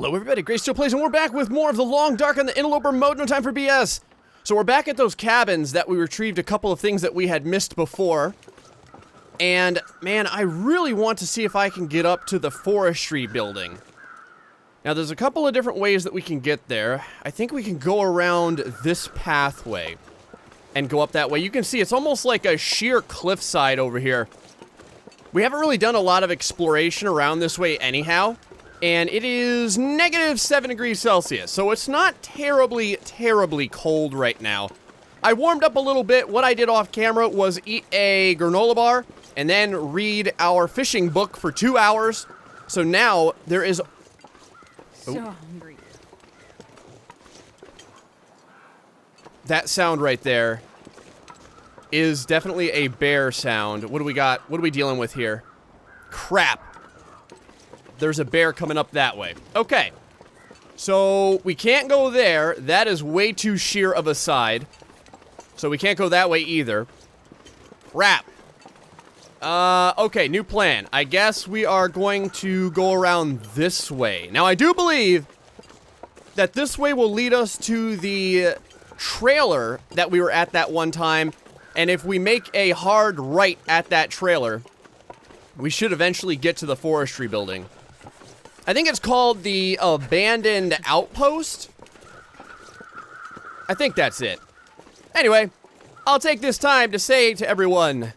Hello everybody, GrayStillPlays, and we're back with more of the Long Dark on the Interloper mode, no time for BS. So we're back at those cabins that we retrieved a couple of things that we had missed before. And, man, I really want to see if I can get up to the forestry building. Now, there's a couple of different ways that we can get there. I think we can go around this pathway and go up that way. You can see it's almost like a sheer cliffside over here. We haven't really done a lot of exploration around this way anyhow. And it is -7 degrees Celsius, so it's not terribly, terribly cold right now. I warmed up a little bit. What I did off camera was eat a granola bar and then read our fishing book for 2 hours. So now there is... So hungry. That sound right there is definitely a bear sound. What do we got? What are we dealing with here? Crap. There's a bear coming up that way. Okay. So, we can't go there. That is way too sheer of a side. So, we can't go that way either. Crap. Okay, new plan. I guess we are going to go around this way. Now, I do believe that this way will lead us to the trailer that we were at that one time. And if we make a hard right at that trailer, we should eventually get to the forestry building. I think it's called the abandoned outpost. I think that's it. Anyway, I'll take this time to say to everyone,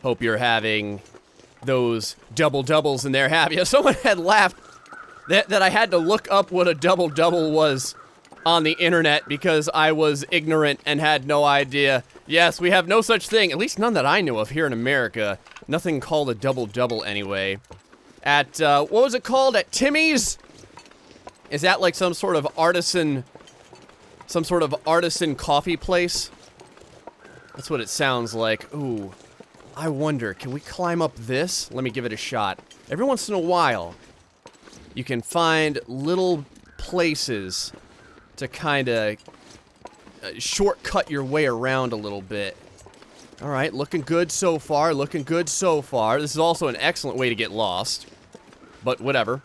hope you're having those double-doubles in there, have you? Someone had laughed that I had to look up what a double-double was on the internet because I was ignorant and had no idea. Yes, we have no such thing, at least none that I know of here in America. Nothing called a double-double anyway. At, what was it called? At Timmy's? Is that like some sort of artisan coffee place? That's what it sounds like. Ooh, I wonder, can we climb up this? Let me give it a shot. Every once in a while, you can find little places to kind of shortcut your way around a little bit. Alright, looking good so far, looking good so far. This is also an excellent way to get lost. But whatever.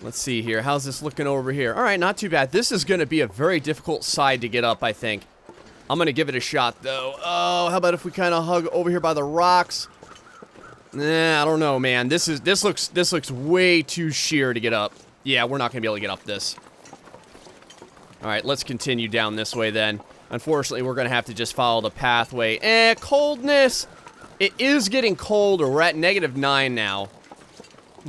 Let's see here. How's this looking over here? Alright, not too bad. This is going to be a very difficult side to get up, I think. I'm going to give it a shot, though. Oh, how about if we kind of hug over here by the rocks? Nah, I don't know, man. This looks way too sheer to get up. Yeah, we're not going to be able to get up this. Alright, let's continue down this way then. Unfortunately, we're going to have to just follow the pathway. Coldness! It is getting colder. We're at -9 now.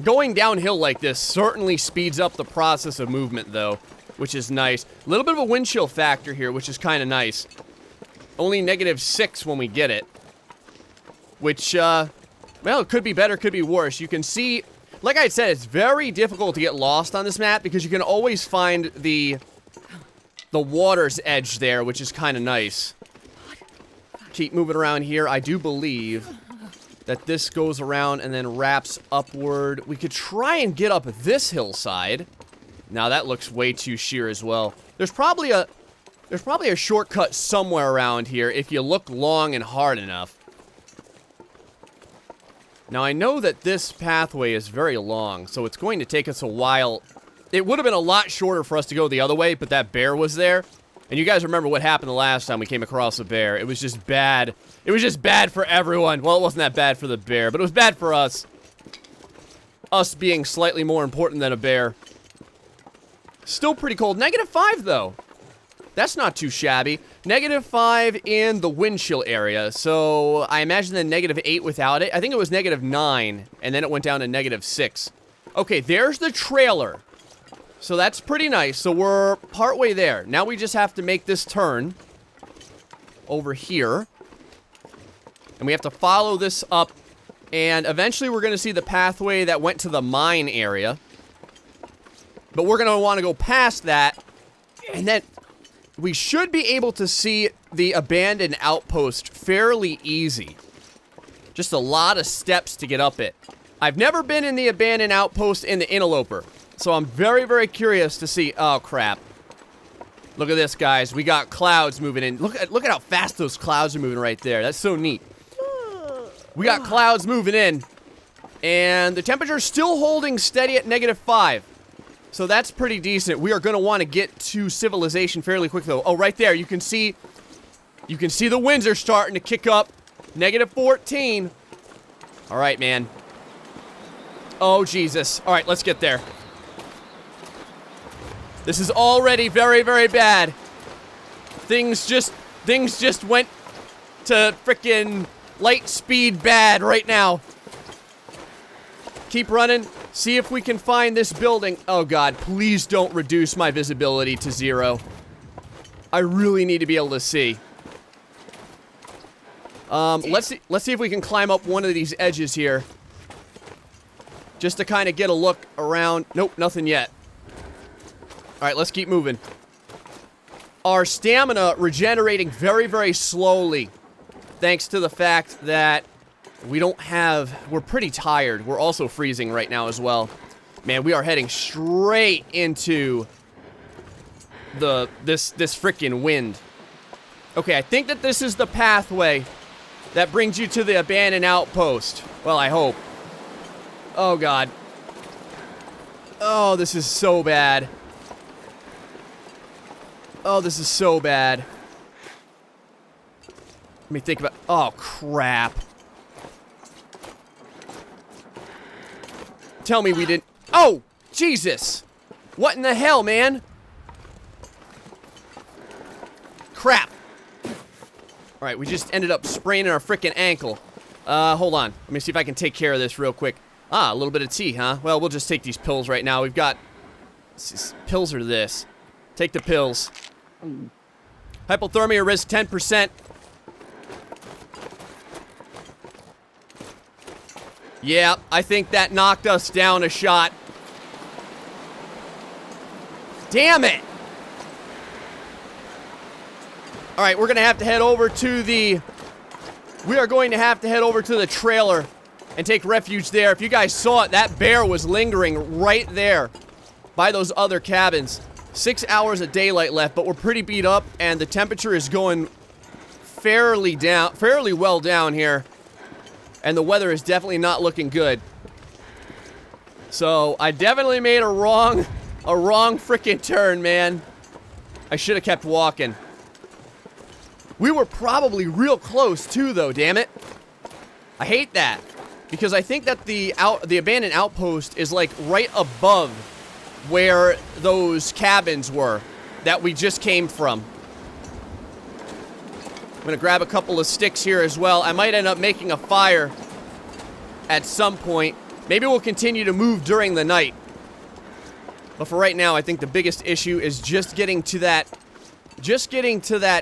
Going downhill like this certainly speeds up the process of movement, though, which is nice. A little bit of a wind chill factor here, which is kind of nice. Only -6 when we get it. Which, well, it could be better, could be worse. You can see, like I said, it's very difficult to get lost on this map because you can always find the water's edge there, which is kind of nice. Keep moving around here. I do believe that this goes around and then wraps upward. We could try and get up this hillside. Now that looks way too sheer as well. There's probably a shortcut somewhere around here if you look long and hard enough. Now I know that this pathway is very long, so it's going to take us a while. It would have been a lot shorter for us to go the other way, but that bear was there. And you guys remember what happened the last time we came across a bear. It was just bad. It was just bad for everyone. Well, it wasn't that bad for the bear, but it was bad for us. Us being slightly more important than a bear. Still pretty cold. -5, though. That's not too shabby. -5 in the wind chill area. So, I imagine the -8 without it. I think it was -9, and then it went down to -6. Okay, there's the trailer. So that's pretty nice. So we're partway there. Now we just have to make this turn over here. And we have to follow this up. And eventually we're going to see the pathway that went to the mine area. But we're going to want to go past that. And then we should be able to see the abandoned outpost fairly easy. Just a lot of steps to get up it. I've never been in the abandoned outpost in the Interloper. So I'm very, very curious to see. Oh, crap. Look at this, guys. We got clouds moving in. Look at how fast those clouds are moving right there. That's so neat. We got clouds moving in. And the temperature's still holding steady at -5. So that's pretty decent. We are going to want to get to civilization fairly quick, though. Oh, right there. You can see the winds are starting to kick up. -14. All right, man. Oh, Jesus. All right, let's get there. This is already very, very bad. Things just went to frickin' light speed bad right now. Keep running. See if we can find this building. Oh, God. Please don't reduce my visibility to 0. I really need to be able to see. Let's see if we can climb up one of these edges here. Just to kind of get a look around. Nope, nothing yet. Alright, let's keep moving. Our stamina regenerating very, very slowly. Thanks to the fact that we're pretty tired. We're also freezing right now as well. Man, we are heading straight into this frickin' wind. Okay, I think that this is the pathway that brings you to the abandoned outpost. Well, I hope. Oh, God. Oh, this is so bad. Oh, this is so bad. Let me think about... Oh, crap. Tell me we didn't... Oh, Jesus. What in the hell, man? Crap. Alright, we just ended up spraining our frickin' ankle. Hold on. Let me see if I can take care of this real quick. Ah, a little bit of tea, huh? Well, we'll just take these pills right now. We've got... Pills or this. Take the pills. Hypothermia risk 10%. Yeah, I think that knocked us down a shot. Damn it! Alright, we're gonna have to head over to the... We are going to have to head over to the trailer and take refuge there. If you guys saw it, that bear was lingering right there by those other cabins. 6 hours of daylight left, but we're pretty beat up, and the temperature is going fairly well down here. And the weather is definitely not looking good. So, I definitely made a wrong frickin' turn, man. I should have kept walking. We were probably real close, too, though, damn it. I hate that. Because I think that the abandoned outpost is, like, right above where those cabins were that we just came from. I'm gonna grab a couple of sticks here as well. I might end up making a fire at some point. Maybe we'll continue to move during the night. But for right now, I think the biggest issue is just getting to that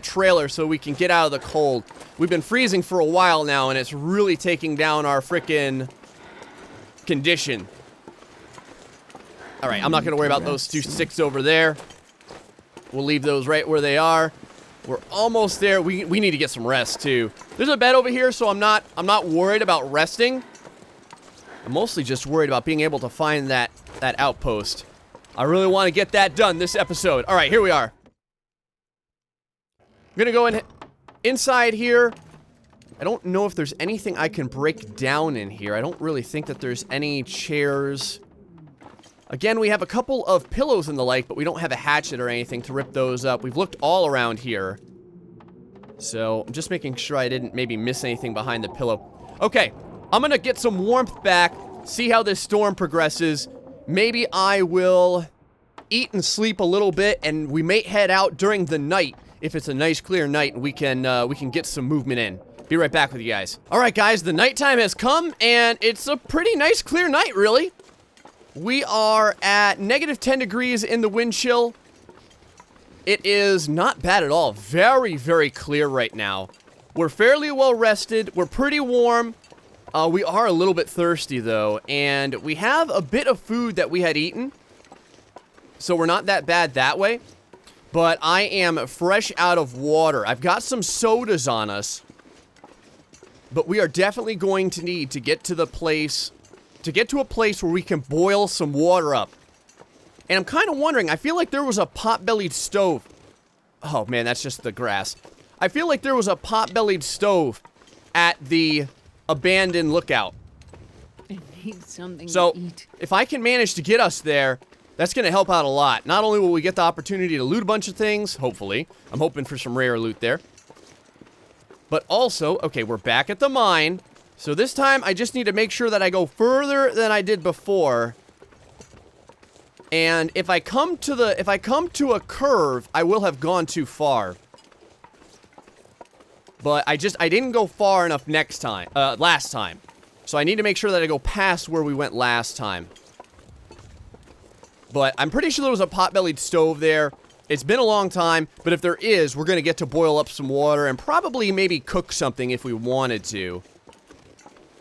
trailer so we can get out of the cold. We've been freezing for a while now, and it's really taking down our frickin' condition. Alright, I'm not gonna worry about those 2 sticks over there. We'll leave those right where they are. We're almost there. We need to get some rest, too. There's a bed over here, so I'm not worried about resting. I'm mostly just worried about being able to find that outpost. I really want to get that done this episode. Alright, here we are. I'm gonna go inside here. I don't know if there's anything I can break down in here. I don't really think that there's any chairs. Again, we have a couple of pillows and the like, but we don't have a hatchet or anything to rip those up. We've looked all around here. So, I'm just making sure I didn't maybe miss anything behind the pillow. Okay, I'm gonna get some warmth back, see how this storm progresses. Maybe I will eat and sleep a little bit, and we may head out during the night if it's a nice clear night, and we can get some movement in. Be right back with you guys. Alright guys, the nighttime has come, and it's a pretty nice clear night, really. We are at -10 degrees in the wind chill. It is not bad at all. Very, very clear right now. We're fairly well rested. We're pretty warm. We are a little bit thirsty, though, and we have a bit of food that we had eaten. So we're not that bad that way. But I am fresh out of water. I've got some sodas on us. But we are definitely going to need to get to the place... to get to a place where we can boil some water up. And I'm kind of wondering, I feel like there was a pot-bellied stove. Oh man, that's just the grass. I feel like there was a pot-bellied stove at the abandoned lookout. need something So, to eat. if I can manage to get us there, that's going to help out a lot. Not only will we get the opportunity to loot a bunch of things, hopefully. I'm hoping for some rare loot there. But also, okay, we're back at the mine. So this time, I just need to make sure that I go further than I did before. And if I come to a curve, I will have gone too far. But I didn't go far enough last time. So I need to make sure that I go past where we went last time. But I'm pretty sure there was a pot-bellied stove there. It's been a long time, but if there is, we're going to get to boil up some water and probably maybe cook something if we wanted to.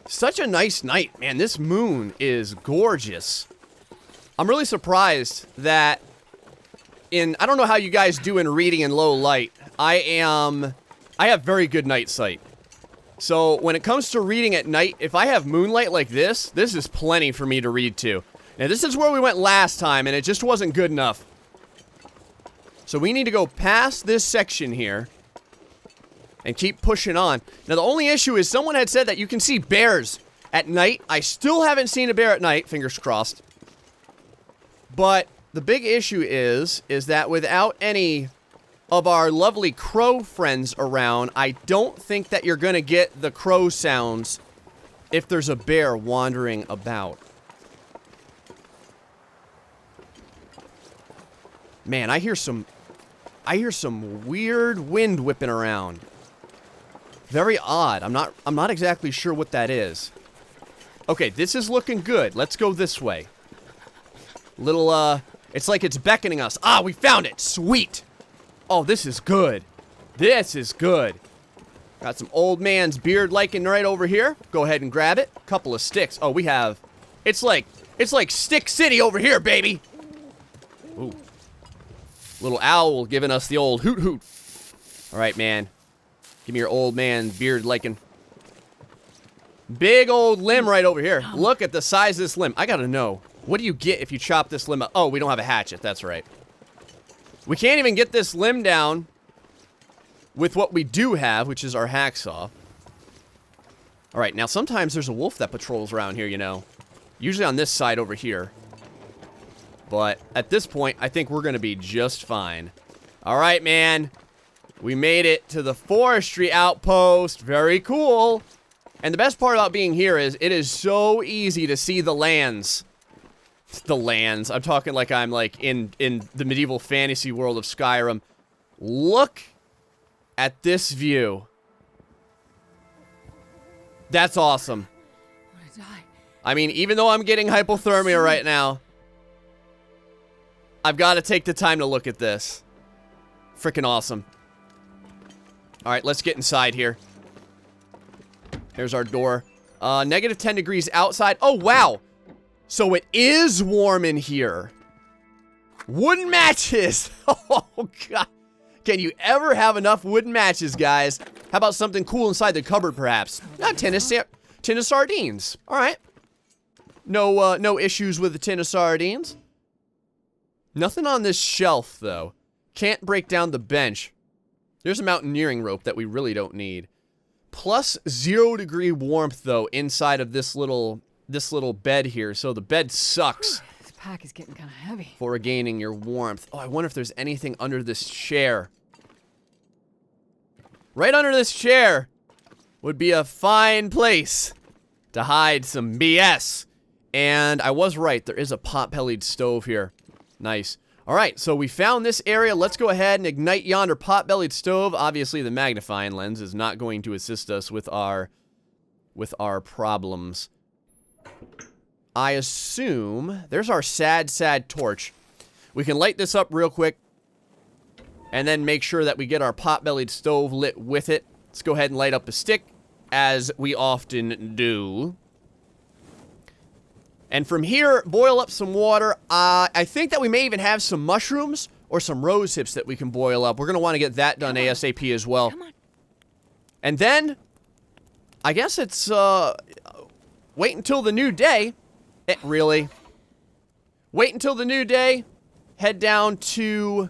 Such a nice night, man. This moon is gorgeous. I'm really surprised that I don't know how you guys do in reading in low light. I have very good night sight. So when it comes to reading at night, if I have moonlight like this is plenty for me to read to. Now this is where we went last time and it just wasn't good enough. So we need to go past this section here and keep pushing on. Now the only issue is someone had said that you can see bears at night. I still haven't seen a bear at night, fingers crossed. But the big issue is that without any of our lovely crow friends around, I don't think that you're gonna get the crow sounds if there's a bear wandering about. Man, I hear some weird wind whipping around. Very odd. I'm not exactly sure what that is. Okay, this is looking good. Let's go this way. It's like it's beckoning us. Ah, we found it. Sweet. Oh, this is good. This is good. Got some old man's beard lichen right over here. Go ahead and grab it. Couple of sticks. Oh, we have. It's like Stick City over here, baby. Ooh. Little owl giving us the old hoot hoot. All right, man. Give me your old man beard lichen. Big old limb right over here. Look at the size of this limb. I gotta know. What do you get if you chop this limb up? Oh, we don't have a hatchet. That's right. We can't even get this limb down with what we do have, which is our hacksaw. All right, now sometimes there's a wolf that patrols around here, you know. Usually on this side over here. But at this point, I think we're going to be just fine. All right, man. We made it to the forestry outpost. Very cool. And the best part about being here is it is so easy to see the lands. The lands. I'm talking like I'm like in the medieval fantasy world of Skyrim. Look at this view. That's awesome. I want to die. I mean, even though I'm getting hypothermia right now, I've got to take the time to look at this. Freaking awesome. Alright, let's get inside here. There's our door. Negative 10 degrees outside. Oh, wow. So it is warm in here. Wooden matches. Oh, God. Can you ever have enough wooden matches, guys? How about something cool inside the cupboard, perhaps? A tin of sardines. All right. No issues with the tin of sardines. Nothing on this shelf, though. Can't break down the bench. There's a mountaineering rope that we really don't need. Plus 0 degree warmth, though, inside of this little bed here. So the bed sucks. This pack is getting kind of heavy. For regaining your warmth. Oh, I wonder if there's anything under this chair. Right under this chair would be a fine place to hide some BS. And I was right. There is a pot-bellied stove here. Nice. All right, so we found this area. Let's go ahead and ignite yonder pot-bellied stove. Obviously, the magnifying lens is not going to assist us with our problems. I assume there's our sad torch. We can light this up real quick and then make sure that we get our pot-bellied stove lit with it. Let's go ahead and light up a stick, as we often do. And from here, boil up some water. I think that we may even have some mushrooms or some rose hips that we can boil up. We're going to want to get that done ASAP as well. Come on. And then, I guess it's, wait until the new day. Really? Wait until the new day. Head down to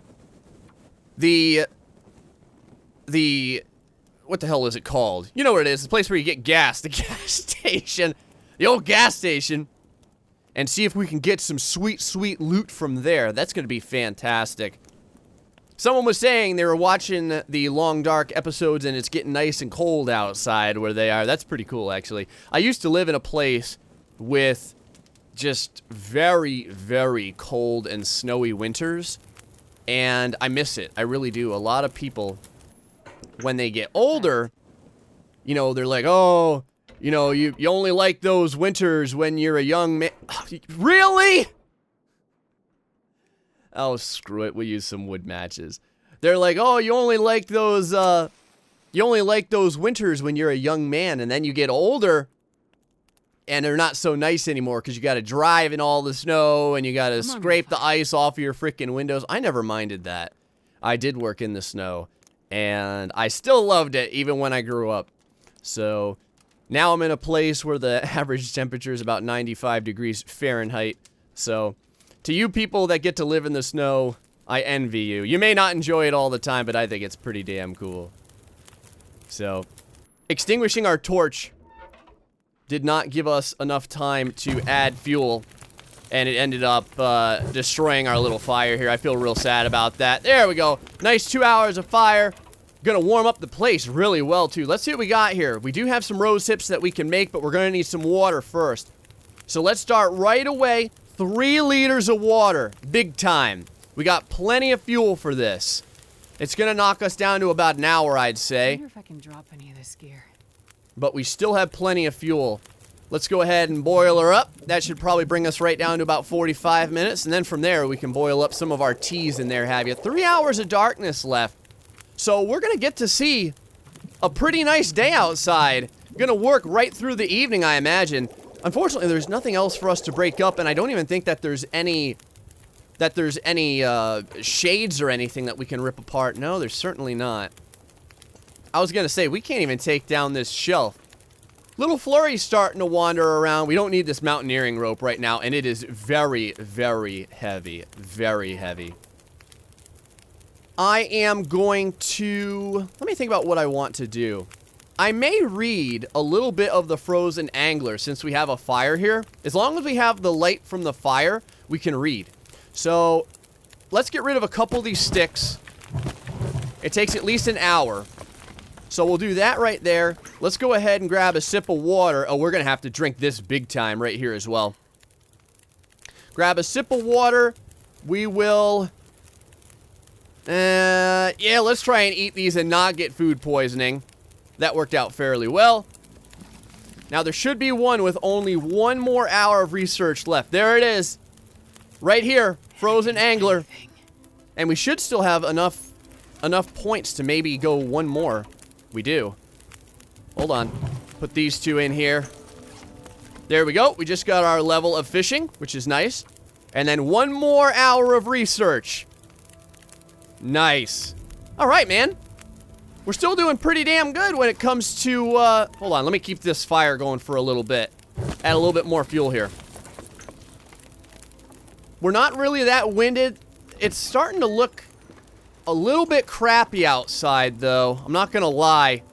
the, what the hell is it called? You know what it is. The place where you get gas. The gas station. The old gas station. And see if we can get some sweet, sweet loot from there. That's going to be fantastic. Someone was saying they were watching the Long Dark episodes and it's getting nice and cold outside where they are. That's pretty cool, actually. I used to live in a place with just very, very cold and snowy winters. And I miss it. I really do. A lot of people, when they get older, you know, they're like, oh, you know, you only like those winters when you're a young man. Really? Oh, screw it. We'll use some wood matches. They're like, oh, you only like those winters when you're a young man, and then you get older, and they're not so nice anymore because you got to drive in all the snow, and you got to scrape the ice off of your freaking windows. I never minded that. I did work in the snow, and I still loved it even when I grew up. So now I'm in a place where the average temperature is about 95 degrees Fahrenheit. So to you people that get to live in the snow, I envy you. You may not enjoy it all the time, but I think it's pretty damn cool. So, extinguishing our torch did not give us enough time to add fuel, and it ended up destroying our little fire here. I feel real sad about that. There we go. Nice 2 hours of fire. Gonna warm up the place really well, too. Let's see what we got here. We do have some rose hips that we can make, but we're gonna need some water first. So let's start right away. 3 liters of water. Big time. We got plenty of fuel for this. It's gonna knock us down to about an hour, I'd I say. wonder if I can drop any of this gear. But we still have plenty of fuel. Let's go ahead and boil her up. That should probably bring us right down to about 45 minutes. And then from there, we can boil up some of our teas in there, have you. 3 hours of darkness left. So we're gonna get to see a pretty nice day outside. Gonna work right through the evening, I imagine. Unfortunately, there's nothing else for us to break up, and I don't even think that there's any shades or anything that we can rip apart. No, there's certainly not. I was gonna say, we can't even take down this shelf. Little Flurry's starting to wander around. We don't need this mountaineering rope right now, and it is very, very heavy. Very heavy. I am going to... Let me think about what I want to do. I may read a little bit of the Frozen Angler since we have a fire here. As long as we have the light from the fire, we can read. So, let's get rid of a couple of these sticks. It takes at least an hour. So we'll do that right there. Let's go ahead and grab a sip of water. Oh, we're going to have to drink this big time right here as well. Grab a sip of water. We will... yeah, let's try and eat these and not get food poisoning. That worked out fairly well. Now, there should be one with only 1 more hour of research left. There it is. Right here. Frozen Angler. And we should still have enough points to maybe go 1 more. We do. Hold on. Put these 2 in here. There we go. We just got our level of fishing, which is nice. And then 1 more hour of research. Nice. All right, man. We're still doing pretty damn good when it comes to, hold on, let me keep this fire going for a little bit. Add a little bit more fuel here. We're not really that winded. It's starting to look a little bit crappy outside, though. I'm not gonna lie.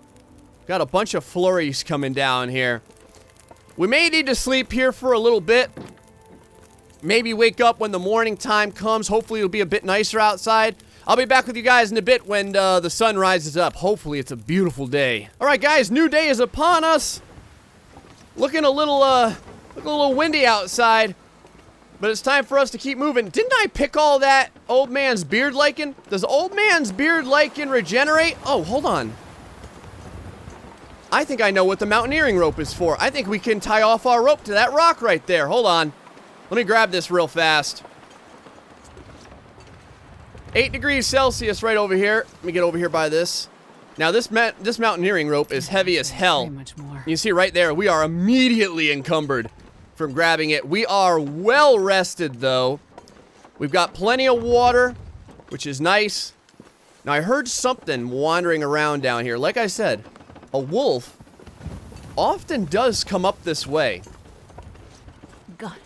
Got a bunch of flurries coming down here. We may need to sleep here for a little bit. Maybe wake up when the morning time comes. Hopefully it'll be a bit nicer outside. I'll be back with you guys in a bit when the sun rises up. Hopefully it's a beautiful day. All right, guys, new day is upon us. Looking a little windy outside, but it's time for us to keep moving. Didn't I pick all that old man's beard lichen? Does old man's beard lichen regenerate? Oh, hold on. I think I know what the mountaineering rope is for. I think we can tie off our rope to that rock right there. Hold on. Let me grab this real fast. 8 degrees Celsius right over here. Let me get over here by this. Now, this mountaineering rope is heavy as hell. Much more. You see right there, we are immediately encumbered from grabbing it. We are well rested, though. We've got plenty of water, which is nice. Now, I heard something wandering around down here. Like I said, a wolf often does come up this way. God.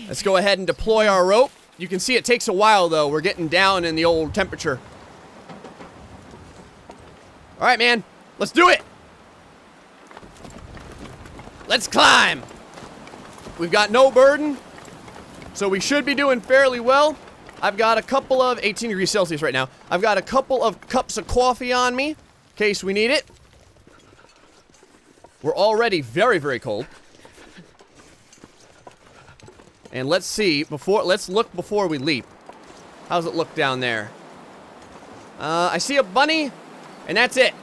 Let's go ahead and deploy our rope. You can see it takes a while, though. We're getting down in the old temperature. All right, man. Let's do it. Let's climb. We've got no burden, so we should be doing fairly well. I've got a couple of 18 degrees Celsius right now. I've got a couple of cups of coffee on me in case we need it. We're already very, very cold. And let's see, let's look before we leap. How's it look down there? I see a bunny, and that's it.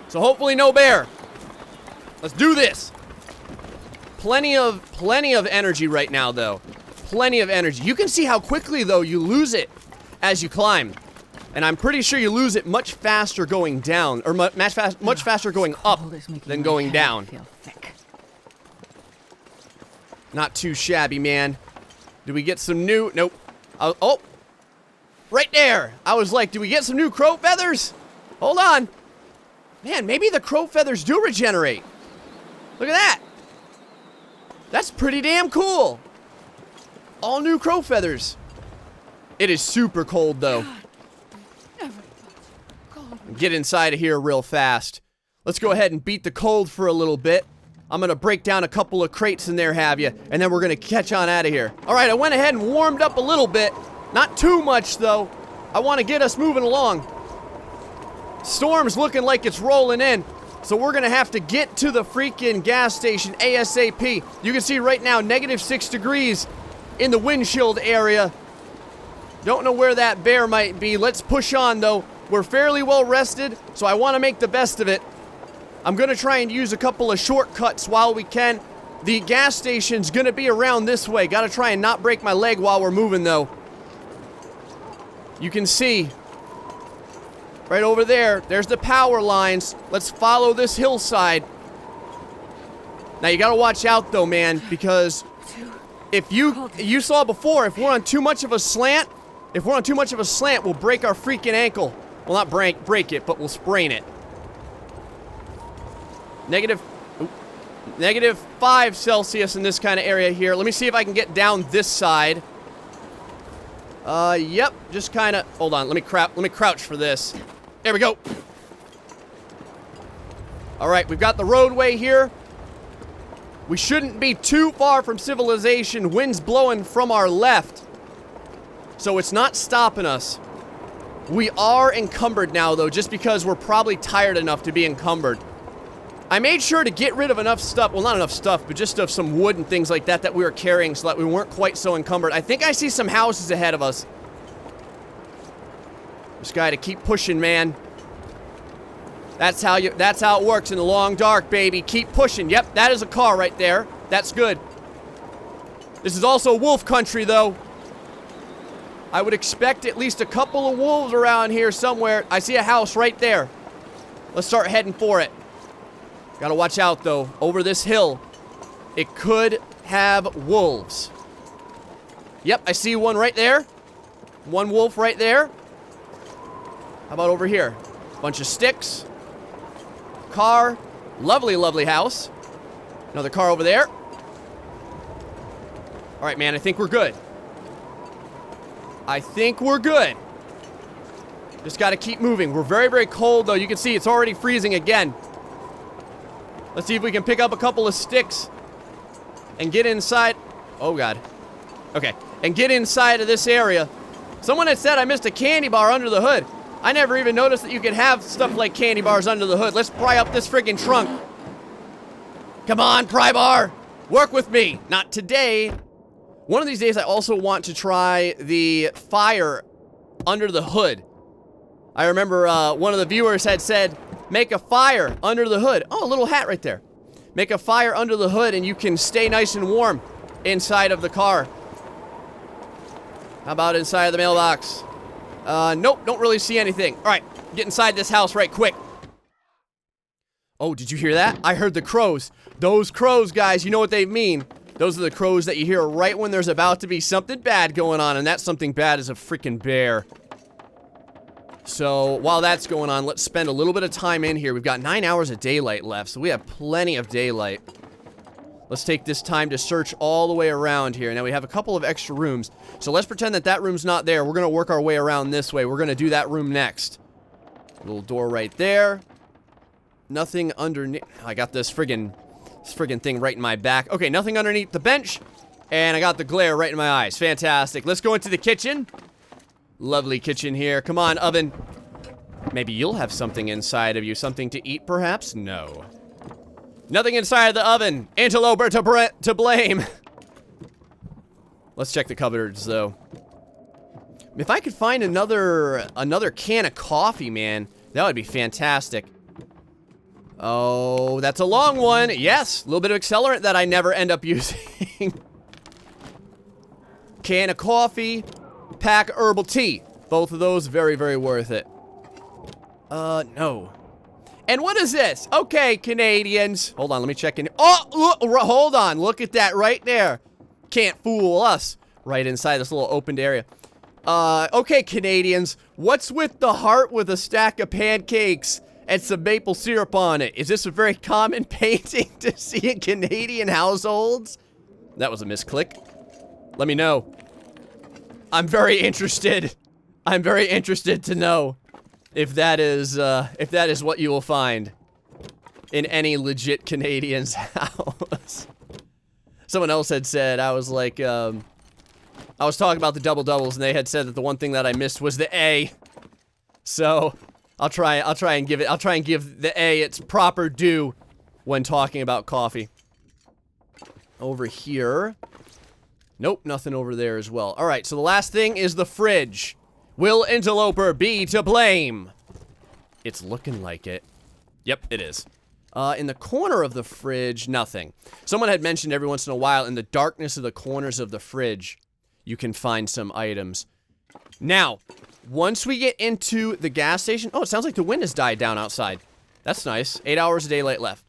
So hopefully no bear. Let's do this. Plenty of energy right now, though. Plenty of energy. You can see how quickly, though, you lose it as you climb. And I'm pretty sure you lose it much faster going down, or much faster going up than going down. Not too shabby, man. Do we get some new... Nope. Oh! Right there! I was like, do we get some new crow feathers? Hold on. Man, maybe the crow feathers do regenerate. Look at that. That's pretty damn cool. All new crow feathers. It is super cold, though. Get inside of here real fast. Let's go ahead and beat the cold for a little bit. I'm gonna break down a couple of crates in there, have you, and then we're gonna catch on out of here. All right, I went ahead and warmed up a little bit. Not too much, though. I want to get us moving along. Storm's looking like it's rolling in, so we're gonna have to get to the freaking gas station ASAP. You can see right now, -6 degrees in the windshield area. Don't know where that bear might be. Let's push on, though. We're fairly well rested, so I want to make the best of it. I'm going to try and use a couple of shortcuts while we can. The gas station's going to be around this way. Got to try and not break my leg while we're moving, though. You can see right over there, there's the power lines. Let's follow this hillside. Now, you got to watch out, though, man, because if you saw before, if we're on too much of a slant, we'll break our freaking ankle. Well, not break it, but we'll sprain it. -5 Celsius in this kind of area here. Let me see if I can get down this side. Yep, just kind of, hold on, let me crouch for this. There we go. All right, we've got the roadway here. We shouldn't be too far from civilization. Wind's blowing from our left, so it's not stopping us. We are encumbered now, though, just because we're probably tired enough to be encumbered. I made sure to get rid of enough stuff, well, not enough stuff, but just of some wood and things like that that we were carrying so that we weren't quite so encumbered. I think I see some houses ahead of us. Just gotta keep pushing, man. That's how it works in the long dark, baby. Keep pushing. Yep, that is a car right there. That's good. This is also wolf country, though. I would expect at least a couple of wolves around here somewhere. I see a house right there. Let's start heading for it. Gotta watch out, though. Over this hill, it could have wolves. Yep, I see one right there. One wolf right there. How about over here? Bunch of sticks. Car. Lovely, lovely house. Another car over there. All right, man, I think we're good. I think we're good. Just got to keep moving. We're very, very cold, though. You can see it's already freezing again. Let's see if we can pick up a couple of sticks and get inside. Oh, God. Okay. And get inside of this area. Someone had said I missed a candy bar under the hood. I never even noticed that you could have stuff like candy bars under the hood. Let's pry up this friggin' trunk. Come on, pry bar. Work with me. Not today. One of these days, I also want to try the fire under the hood. I remember one of the viewers had said, make a fire under the hood. Oh, a little hat right there. Make a fire under the hood and you can stay nice and warm inside of the car. How about inside of the mailbox? Nope, don't really see anything. All right, get inside this house right quick. Oh, did you hear that? I heard the crows. Those crows, guys, you know what they mean. Those are the crows that you hear right when there's about to be something bad going on, and that something bad is a freaking bear. So, while that's going on, let's spend a little bit of time in here. We've got 9 hours of daylight left, so we have plenty of daylight. Let's take this time to search all the way around here. Now, we have a couple of extra rooms, so let's pretend that that room's not there. We're going to work our way around this way. We're going to do that room next. Little door right there. Nothing underneath. I got this friggin' This friggin' thing right in my back. Okay, nothing underneath the bench. And I got the glare right in my eyes. Fantastic. Let's go into the kitchen. Lovely kitchen here. Come on, oven. Maybe you'll have something inside of you. Something to eat, perhaps? No. Nothing inside of the oven. Interloper to blame. Let's check the cupboards, though. If I could find another can of coffee, man, that would be fantastic. Oh, that's a long one. Yes, a little bit of accelerant that I never end up using. Can of coffee, pack of herbal tea. Both of those very, very worth it. No. And what is this? Okay, Canadians. Hold on, let me check in. Oh, look, hold on. Look at that right there. Can't fool us. Right inside this little opened area. Okay, Canadians. What's with the heart with a stack of pancakes and some maple syrup on it? Is this a very common painting to see in Canadian households? That was a misclick. Let me know. I'm very interested. I'm very interested to know if that is what you will find in any legit Canadian's house. Someone else had said, I was like, I was talking about the double doubles, and they had said that the one thing that I missed was the A. So I'll try and give the A its proper due when talking about coffee. Over here. Nope, nothing over there as well. All right, so the last thing is the fridge. Will Interloper be to blame? It's looking like it. Yep, it is. In the corner of the fridge, nothing. Someone had mentioned every once in a while in the darkness of the corners of the fridge, you can find some items. Now, once we get into the gas station... Oh, it sounds like the wind has died down outside. That's nice. 8 hours of daylight left.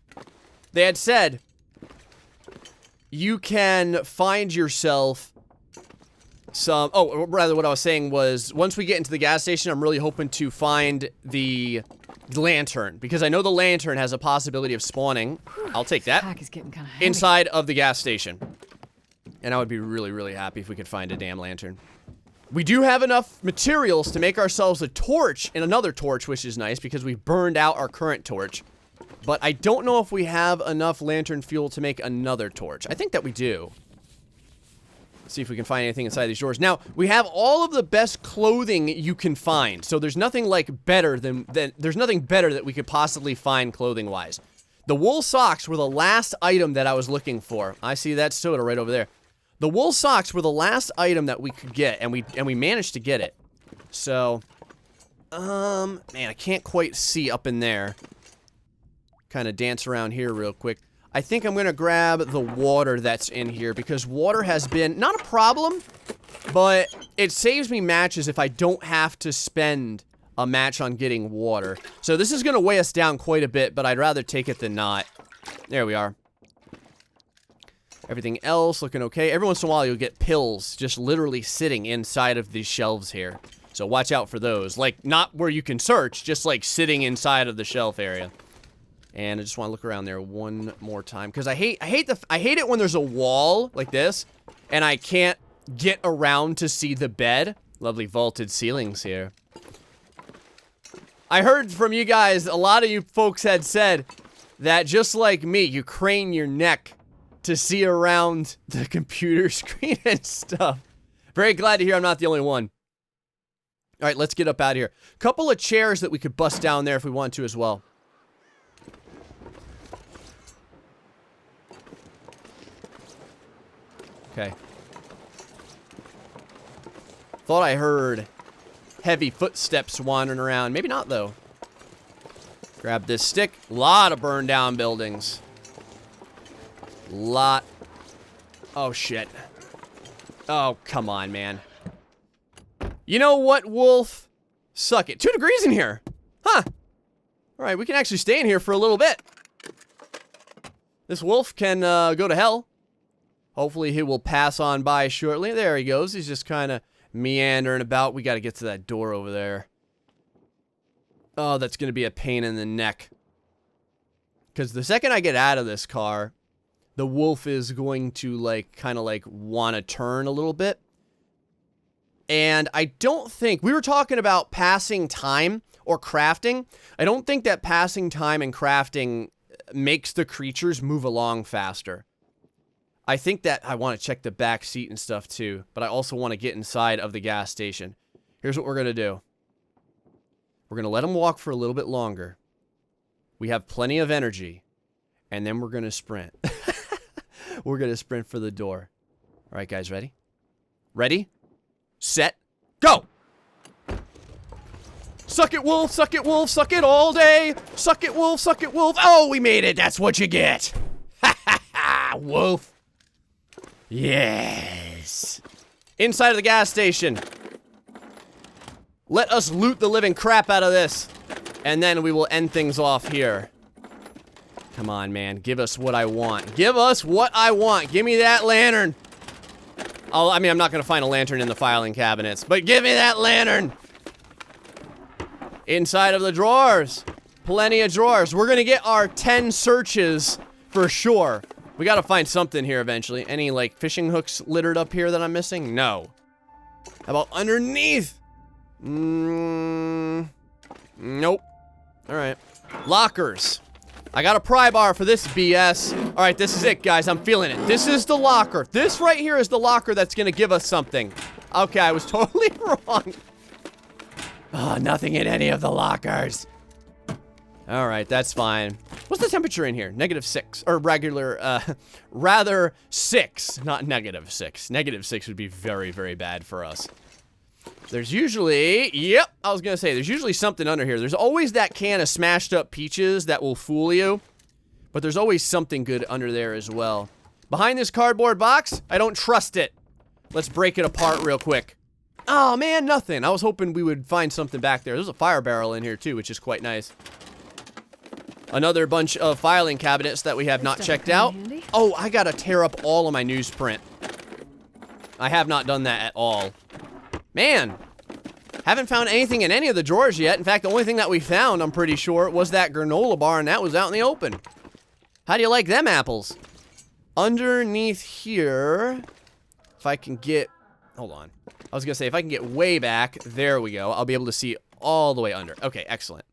They had said you can find yourself some... Oh, rather what I was saying was once we get into the gas station, I'm really hoping to find the lantern, because I know the lantern has a possibility of spawning. I'll take that. Pack is getting kind of heavy. Inside of the gas station. And I would be really, really happy if we could find a damn lantern. We do have enough materials to make ourselves a torch and another torch, which is nice because we burned out our current torch. But I don't know if we have enough lantern fuel to make another torch. I think that we do. Let's see if we can find anything inside these drawers. Now, we have all of the best clothing you can find. So there's nothing like better than there's nothing better that we could possibly find clothing-wise. The wool socks were the last item that I was looking for. I see that soda right over there. The wool socks were the last item that we could get, and we managed to get it. So, man, I can't quite see up in there. Kind of dance around here real quick. I think I'm gonna grab the water that's in here, because water has been, not a problem, but it saves me matches if I don't have to spend a match on getting water. So this is gonna weigh us down quite a bit, but I'd rather take it than not. There we are. Everything else looking okay. Every once in a while you'll get pills just literally sitting inside of these shelves here. So watch out for those. Like, not where you can search, just like sitting inside of the shelf area. And I just want to look around there one more time, because I hate it when there's a wall like this and I can't get around to see the bed. Lovely vaulted ceilings here. I heard from you guys, a lot of you folks had said that just like me, you crane your neck to see around the computer screen and stuff. Very glad to hear I'm not the only one. All right, let's get up out of here. Couple of chairs that we could bust down there if we want to as well. Okay. Thought I heard heavy footsteps wandering around. Maybe not, though. Grab this stick. A lot of burned down buildings. Lot. Oh, shit. Oh, come on, man. You know what, Wolf? Suck it. 2 degrees in here. Huh. Alright, we can actually stay in here for a little bit. This wolf can go to hell. Hopefully he will pass on by shortly. There he goes. He's just kind of meandering about. We got to get to that door over there. Oh, that's going to be a pain in the neck. Because the second I get out of this car, the wolf is going to, like, kind of, like, want to turn a little bit. And I don't think... We were talking about passing time or crafting. I don't think that passing time and crafting makes the creatures move along faster. I think that I want to check the back seat and stuff too, but I also want to get inside of the gas station. Here's what we're going to do. We're going to let them walk for a little bit longer. We have plenty of energy, and then we're going to sprint. We're going to sprint for the door. All right, guys, ready? Ready? Set. Go! Suck it, wolf, suck it, wolf, suck it all day. Suck it, wolf, suck it, wolf. Oh, we made it. That's what you get. Ha, ha, ha, wolf. Yes. Inside of the gas station. Let us loot the living crap out of this. And then we will end things off here. Come on, man. Give us what I want. Give us what I want. Give me that lantern. Oh, I mean, I'm not going to find a lantern in the filing cabinets, but give me that lantern. Inside of the drawers. Plenty of drawers. We're going to get our 10 searches for sure. We got to find something here eventually. Any, like, fishing hooks littered up here that I'm missing? No. How about underneath? Nope. All right. Lockers. I got a pry bar for this BS. All right, this is it, guys. I'm feeling it. This is the locker. This right here is the locker that's going to give us something. Okay, I was totally wrong. Oh, nothing in any of the lockers. All right, that's fine. What's the temperature in here? -6. Or regular, rather 6, not -6. -6 would be very, very bad for us. There's usually, yep, I was gonna say, there's usually something under here. There's always that can of smashed up peaches that will fool you. But there's always something good under there as well. Behind this cardboard box, I don't trust it. Let's break it apart real quick. Oh man, nothing. I was hoping we would find something back there. There's a fire barrel in here too, which is quite nice. Another bunch of filing cabinets that we have not checked out. Oh, I gotta tear up all of my newsprint. I have not done that at all. Man, haven't found anything in any of the drawers yet. In fact, the only thing that we found, I'm pretty sure, was that granola bar, and that was out in the open. How do you like them apples? Underneath here, if I can get, hold on. I was gonna say, if I can get way back, there we go. I'll be able to see all the way under. Okay, excellent.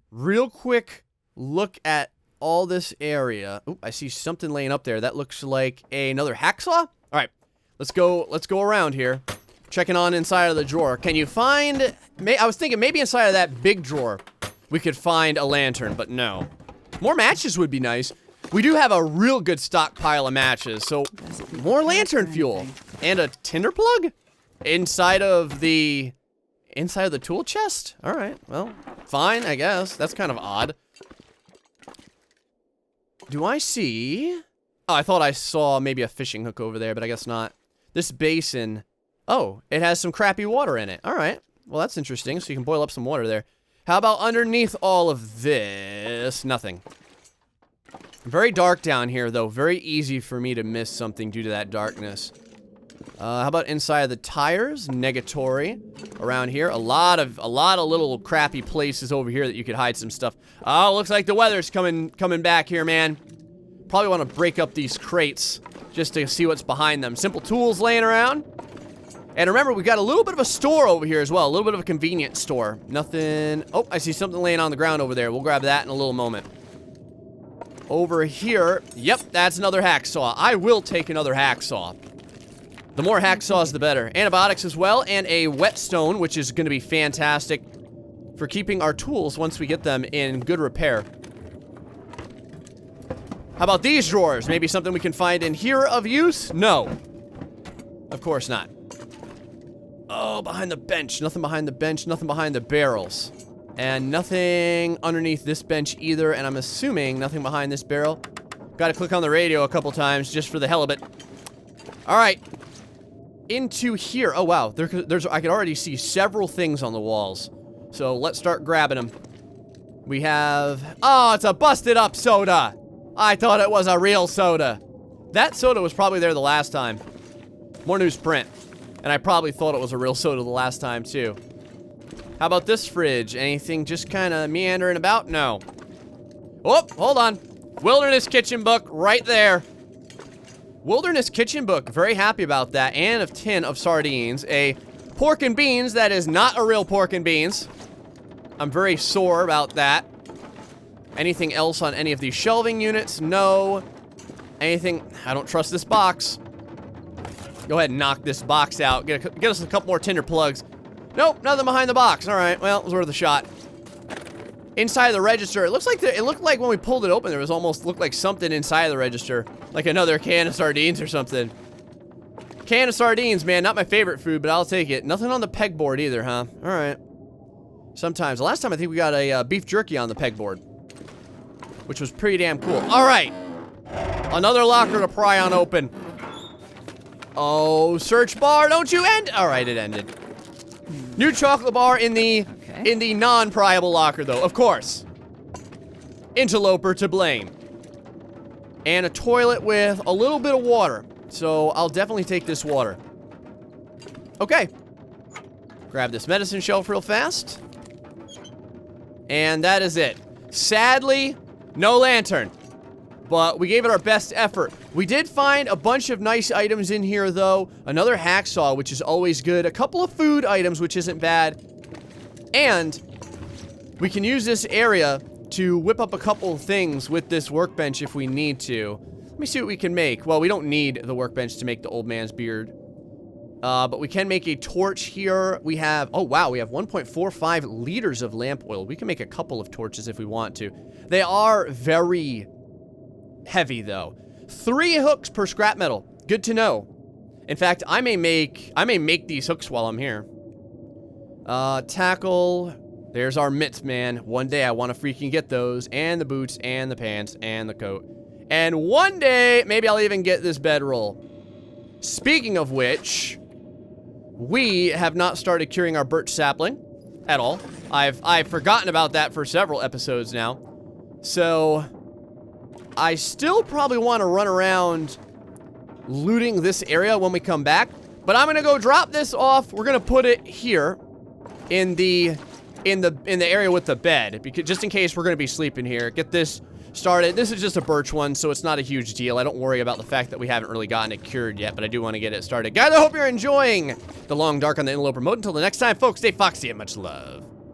Real quick look at all this area. Oh, I see something laying up there. That looks like another hacksaw. All right, let's go around here. Checking on inside of the drawer. Can you find... I was thinking maybe inside of that big drawer we could find a lantern, but no. More matches would be nice. We do have a real good stockpile of matches, so more lantern fuel. And a tinder plug? Inside of the tool chest? Alright, well, fine, I guess. That's kind of odd. Do I see... Oh, I thought I saw maybe a fishing hook over there, but I guess not. This basin... Oh, it has some crappy water in it. All right. Well, that's interesting. So you can boil up some water there. How about underneath all of this? Nothing. Very dark down here, though. Very easy for me to miss something due to that darkness. How about inside of the tires? Negatory. Around here. A lot of little crappy places over here that you could hide some stuff. Oh, looks like the weather's coming back here, man. Probably want to break up these crates just to see what's behind them. Simple tools laying around. And remember, we got a little bit of a store over here as well. A little bit of a convenience store. Nothing... Oh, I see something laying on the ground over there. We'll grab that in a little moment. Over here... Yep, that's another hacksaw. I will take another hacksaw. The more hacksaws, the better. Antibiotics as well, and a whetstone, which is going to be fantastic for keeping our tools once we get them in good repair. How about these drawers? Maybe something we can find in here of use? No. Of course not. Oh, behind the bench. Nothing behind the bench. Nothing behind the barrels. And nothing underneath this bench either. And I'm assuming nothing behind this barrel. Gotta click on the radio a couple times just for the hell of it. Alright. Into here. Oh, wow. I can already see several things on the walls. So let's start grabbing them. We have... Oh, it's a busted up soda. I thought it was a real soda. That soda was probably there the last time. More newsprint. And I probably thought it was a real soda the last time, too. How about this fridge? Anything just kind of meandering about? No. Oh, hold on. Wilderness kitchen book right there. Wilderness kitchen book. Very happy about that. And a tin of sardines. A pork and beans that is not a real pork and beans. I'm very sore about that. Anything else on any of these shelving units? No. Anything? I don't trust this box. Go ahead and knock this box out. Get us a couple more tinder plugs. Nope, nothing behind the box. All right, well, it was worth a shot. Inside the register, it looked like when we pulled it open, there was almost looked like something inside the register, like another can of sardines or something. Can of sardines, man, not my favorite food, but I'll take it. Nothing on the pegboard either, huh? All right. Sometimes. The last time I think we got a beef jerky on the pegboard, which was pretty damn cool. All right, another locker to pry on open. Oh, search bar, don't you end? All right, it ended. New chocolate bar in the non-pryable locker, though, of course. Interloper to blame. And a toilet with a little bit of water. So I'll definitely take this water. Okay. Grab this medicine shelf real fast. And that is it. Sadly, no lantern. But we gave it our best effort. We did find a bunch of nice items in here, though. Another hacksaw, which is always good. A couple of food items, which isn't bad. And we can use this area to whip up a couple of things with this workbench if we need to. Let me see what we can make. Well, we don't need the workbench to make the old man's beard. But we can make a torch here. We have, oh wow, we have 1.45 liters of lamp oil. We can make a couple of torches if we want to. They are very heavy, though. 3 hooks per scrap metal. Good to know. In fact, I may make these hooks while I'm here. Tackle. There's our mitts, man. One day I want to freaking get those, and the boots, and the pants, and the coat. And one day, maybe I'll even get this bedroll. Speaking of which, we have not started curing our birch sapling at all. I've forgotten about that for several episodes now. So I still probably want to run around looting this area when we come back, but I'm gonna go drop this off. We're gonna put it here in the area with the bed, because just in case we're gonna be sleeping here. Get this started. This is just a birch one, so it's not a huge deal. I don't worry about the fact that we haven't really gotten it cured yet, but I do want to get it started. Guys, I hope you're enjoying the Long Dark on the Interloper mode. Until the next time, folks, stay foxy and much love.